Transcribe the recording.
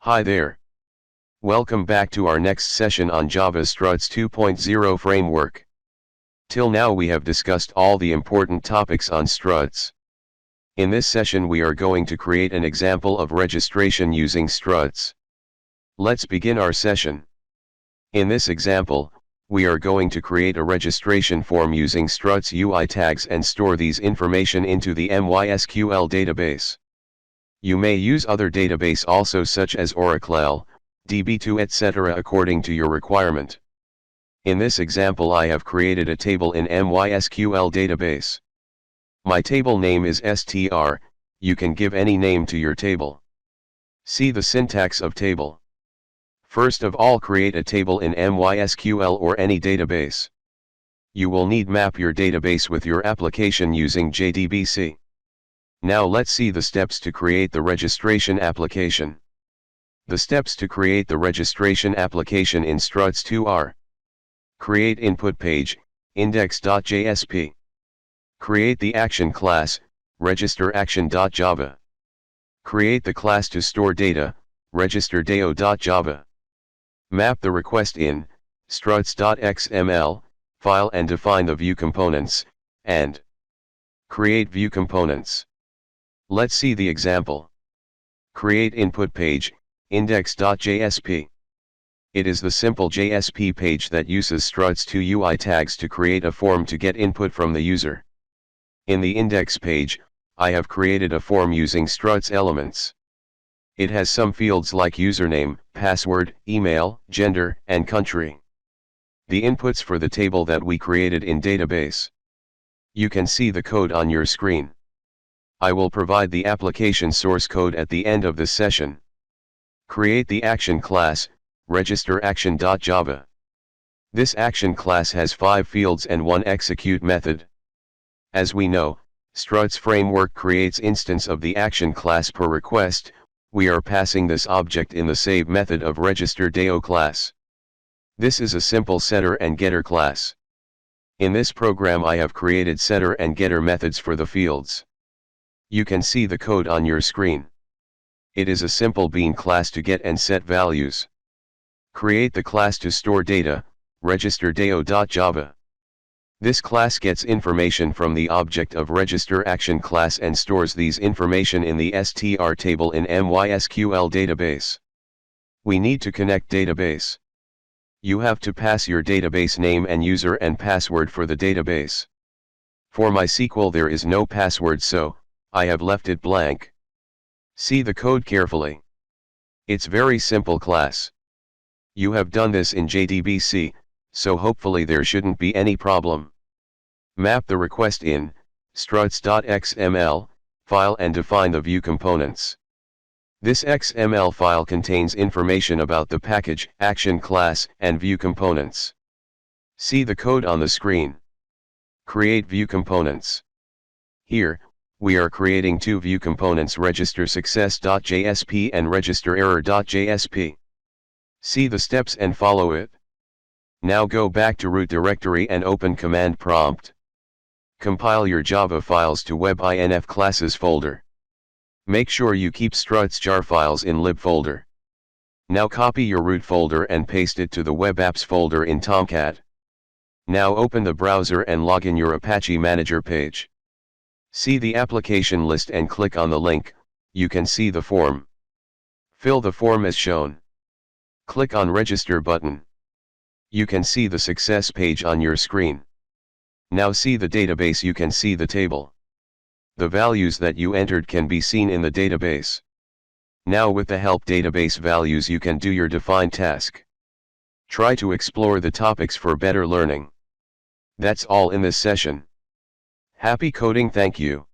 Hi there. Welcome back to our next session on Java's Struts 2.0 framework. Till now we have discussed all the important topics on struts. In this session we are going to create an example of registration using struts. Let's begin our session. In this example, we are going to create a registration form using struts UI tags and store these information into the MySQL database. You may use other database also such as Oracle, DB2 etc. according to your requirement. In this example I have created a table in MySQL database. My table name is str, you can give any name to your table. See the syntax of table. First of all, create a table in MySQL or any database. You will need map your database with your application using JDBC. Now let's see the steps to create the registration application. The steps to create the registration application in Struts2 are: create input page, index.jsp. Create the action class, register action.java. Create the class to store data, register.dao.java. Map the request in struts.xml file and define the view components, and create view components. Let's see the example. Create input page, index.jsp. It is the simple JSP page that uses Struts2 UI tags to create a form to get input from the user. In the index page, I have created a form using struts elements. It has some fields like username, password, email, gender, and country. The inputs for the table that we created in database. You can see the code on your screen. I will provide the application source code at the end of the session. Create the action class, register action.java. This action class has 5 fields and 1 execute method. As we know, Struts framework creates instance of the action class per request. We are passing this object in the save method of register.dao class. This is a simple setter and getter class. In this program I have created setter and getter methods for the fields. You can see the code on your screen. It is a simple bean class to get and set values. Create the class to store data, register.dao.java. This class gets information from the object of register action class and stores these information in the str table in MySQL database. We need to connect database. You have to pass your database name and user and password for the database. For MySQL there is no password, so I have left it blank. See the code carefully. It's very simple class. You have done this in JDBC, so hopefully there shouldn't be any problem. Map the request in struts.xml file and define the view components. This XML file contains information about the package, action class, and view components. See the code on the screen. Create view components. Here, we are creating 2 view components, register success.jsp and register error.jsp. See the steps and follow it. Now go back to root directory and open command prompt. Compile your Java files to web.inf classes folder. Make sure you keep struts jar files in lib folder. Now copy your root folder and paste it to the web apps folder in Tomcat. Now open the browser and log in your Apache Manager page. See the application list and click on the link. You can see the form. Fill the form as shown. Click on Register button. You can see the success page on your screen. Now see the database, you can see the table. The values that you entered can be seen in the database. Now with the help database values you can do your defined task. Try to explore the topics for better learning. That's all in this session. Happy coding, thank you.